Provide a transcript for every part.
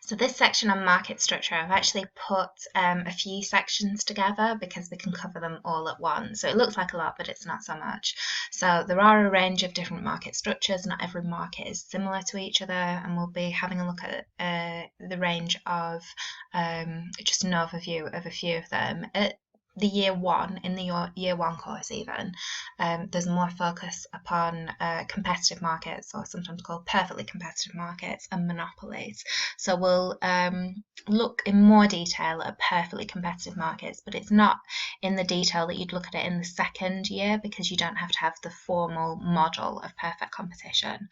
So this section on market structure, I've actually put a few sections together because we can cover them all at once. So it looks like a lot, but it's not so much. So there are a range of different market structures. Not every market is similar to each other, and we'll be having a look at the range of just an overview of a few of them. The year one, in the year one course even, there's more focus upon competitive markets, or sometimes called perfectly competitive markets, and monopolies. So we'll look in more detail at perfectly competitive markets, but it's not in the detail that you'd look at it in the second year, because you don't have to have the formal model of perfect competition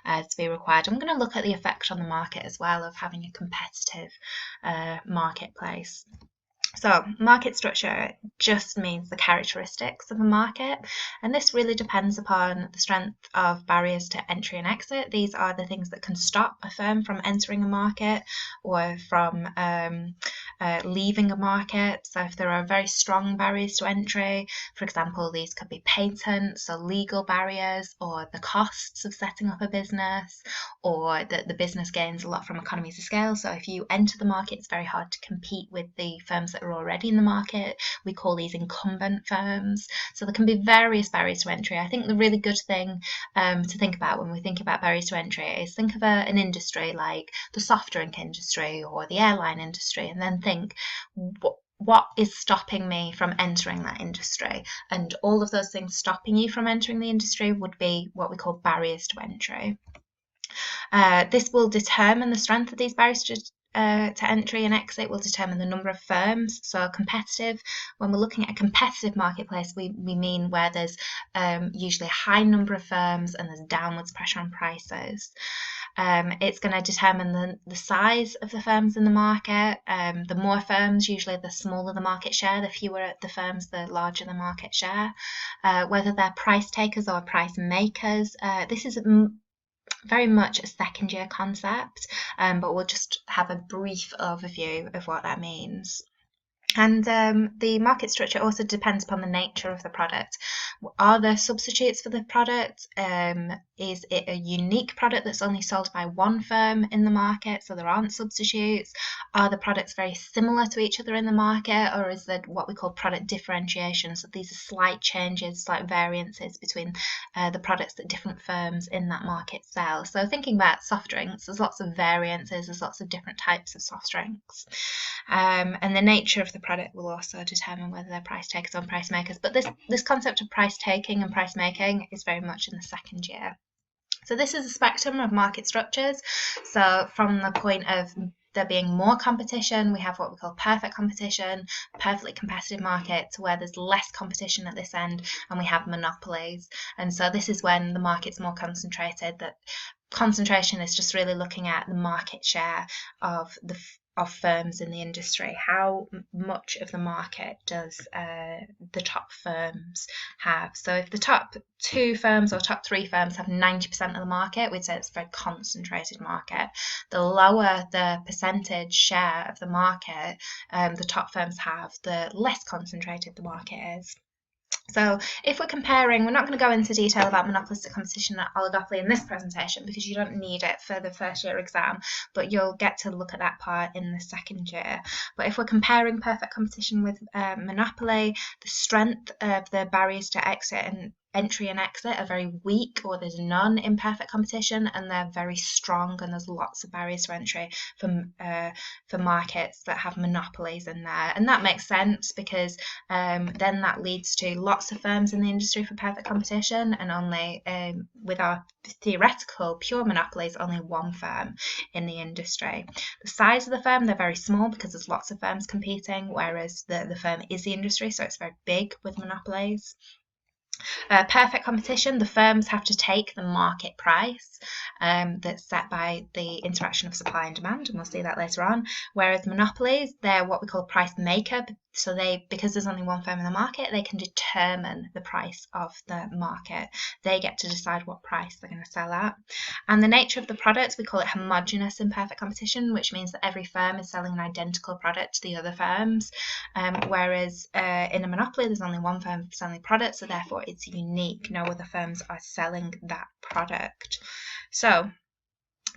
to be required. I'm going to look at the effect on the market as well of having a competitive marketplace. So market structure just means the characteristics of a market, and this really depends upon the strength of barriers to entry and exit. These are the things that can stop a firm from entering a market or from leaving a market. So if there are very strong barriers to entry, for example, these could be patents or legal barriers, or the costs of setting up a business, or that the business gains a lot from economies of scale. So if you enter the market, it's very hard to compete with the firms that are already in the market. We call these incumbent firms. So there can be various barriers to entry. I think the really good thing to think about when we think about barriers to entry is think of an industry like the soft drink industry or the airline industry, and then think, what is stopping me from entering that industry? And all of those things stopping you from entering the industry would be what we call barriers to entry. This will determine the strength of these barriers to entry and exit, will determine the number of firms. So competitive, when we're looking at a competitive marketplace, we mean where there's usually a high number of firms and there's downwards pressure on prices. It's going to determine the size of the firms in the market. The more firms, usually the smaller the market share, the fewer the firms, the larger the market share. Whether they're price takers or price makers, this is very much a second year concept, but we'll just have a brief overview of what that means. And the market structure also depends upon the nature of the product. Are there substitutes for the product? Is it a unique product that's only sold by one firm in the market, so there aren't substitutes? Are the products very similar to each other in the market, or is there what we call product differentiation? So these are slight changes, slight variances between the products that different firms in that market sell. So thinking about soft drinks, there's lots of variances, there's lots of different types of soft drinks. And the nature of the product will also determine whether they're price takers or price makers. But this concept of price taking and price making is very much in the second year. So this is a spectrum of market structures. So from the point of there being more competition, we have what we call perfect competition, perfectly competitive markets, where there's less competition at this end, and we have monopolies. And so this is when the market's more concentrated. That concentration is just really looking at the market share of firms in the industry. How much of the market does the top firms have? So if the top 2 firms or top 3 firms have 90% of the market, we'd say it's a very concentrated market. The lower the percentage share of the market the top firms have, the less concentrated the market is. So if we're comparing, we're not going to go into detail about monopolistic competition and oligopoly in this presentation because you don't need it for the first year exam, but you'll get to look at that part in the second year. But if we're comparing perfect competition with monopoly, the strength of the barriers to exit and entry and exit are very weak, or there's none in perfect competition, and they're very strong, and there's lots of barriers to entry for markets that have monopolies in there. And that makes sense because then that leads to lots of firms in the industry for perfect competition, and only with our theoretical pure monopolies, only one firm in the industry. The size of the firm, they're very small because there's lots of firms competing, whereas the firm is the industry, so it's very big with monopolies. Perfect competition, the firms have to take the market price that's set by the interaction of supply and demand, and we'll see that later on. Whereas monopolies, they're what we call price maker. So because there's only one firm in the market, they can determine the price of the market. They get to decide what price they're going to sell at. And the nature of the product, we call it homogeneous in perfect competition, which means that every firm is selling an identical product to the other firms. Whereas in a monopoly, there's only one firm selling the product, so therefore it's unique. No other firms are selling that product. So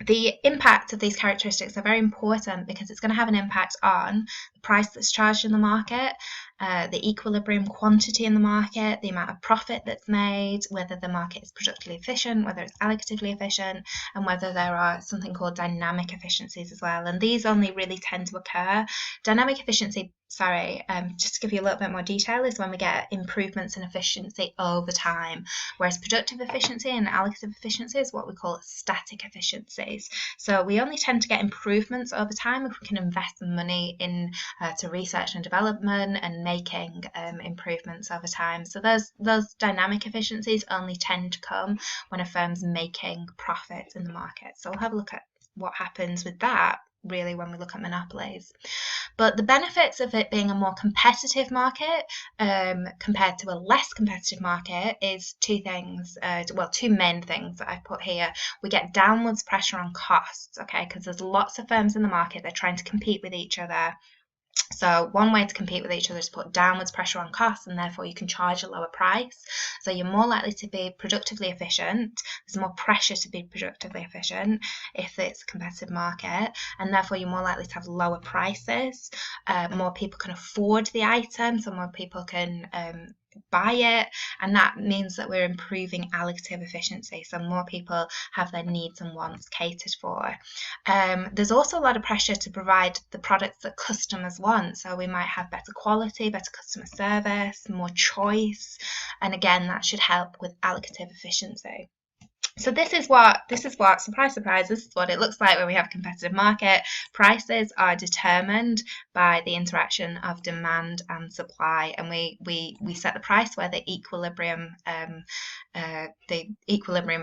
The impact of these characteristics are very important because it's going to have an impact on the price that's charged in the market, the equilibrium quantity in the market, the amount of profit that's made, whether the market is productively efficient, whether it's allocatively efficient, and whether there are something called dynamic efficiencies as well. And these only really tend to occur. Dynamic efficiency, just to give you a little bit more detail, is when we get improvements in efficiency over time, whereas productive efficiency and allocative efficiency is what we call static efficiencies. So we only tend to get improvements over time if we can invest money in to research and development and making improvements over time. So those dynamic efficiencies only tend to come when a firm's making profit in the market. So we'll have a look at what happens with that really when we look at monopolies. But the benefits of it being a more competitive market compared to a less competitive market is two things, two main things that I've put here. We get downwards pressure on costs, okay, because there's lots of firms in the market, they're trying to compete with each other. So one way to compete with each other is to put downwards pressure on costs, and therefore you can charge a lower price. So you're more likely to be productively efficient. There's more pressure to be productively efficient if it's a competitive market, and therefore you're more likely to have lower prices. More people can afford the item, so more people can buy it, and that means that we're improving allocative efficiency, so more people have their needs and wants catered for. There's also a lot of pressure to provide the products that customers want, so we might have better quality, better customer service, more choice, and again that should help with allocative efficiency. So this is what, surprise, surprise, this is what it looks like when we have a competitive market. Prices are determined by the interaction of demand and supply, and we set the price where the equilibrium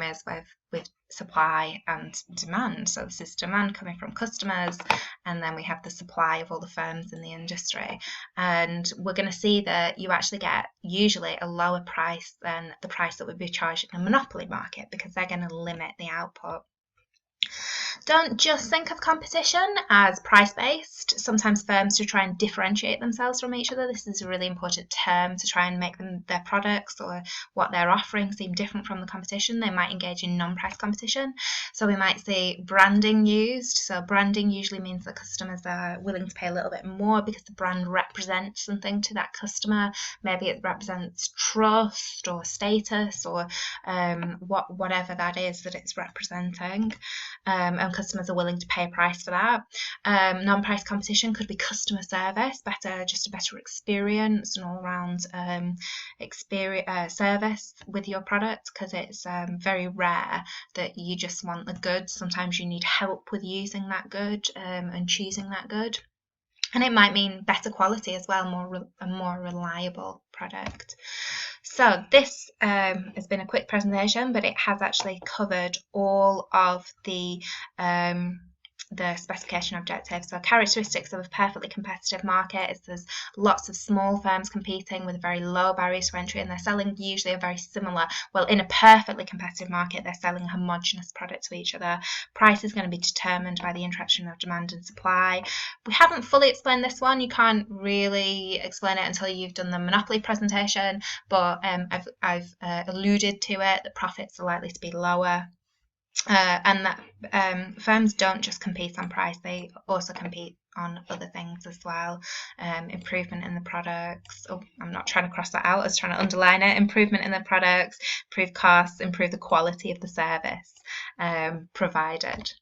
is with supply and demand. So this is demand coming from customers, and then we have the supply of all the firms in the industry. And we're going to see that you actually get usually a lower price than the price that would be charged in a monopoly market, because they're going to limit the output. Don't just think of competition as price-based. Sometimes firms do try and differentiate themselves from each other. This is a really important term to try and make their products or what they're offering seem different from the competition. They might engage in non-price competition. So we might see branding used. So branding usually means that customers are willing to pay a little bit more because the brand represents something to that customer. Maybe it represents trust or status or whatever that is that it's representing. And customers are willing to pay a price for that. Non-price competition could be customer service, just a better experience, an all-round service with your product, because it's very rare that you just want the good. Sometimes you need help with using that good and choosing that good. And it might mean better quality as well, a more reliable product. So this has been a quick presentation, but it has actually covered all of the specification objectives. So characteristics of a perfectly competitive market is there's lots of small firms competing with very low barriers to entry, and they're selling usually a very similar, in a perfectly competitive market, they're selling a homogeneous product to each other. Price is going to be determined by the interaction of demand and supply. We haven't fully explained this one. You can't really explain it until you've done the monopoly presentation, but I've alluded to it. The profits are likely to be lower. And that firms don't just compete on price, they also compete on other things as well. Improvement in the products. I'm not trying to cross that out, I was trying to underline it. Improvement in the products, improve costs, improve the quality of the service provided.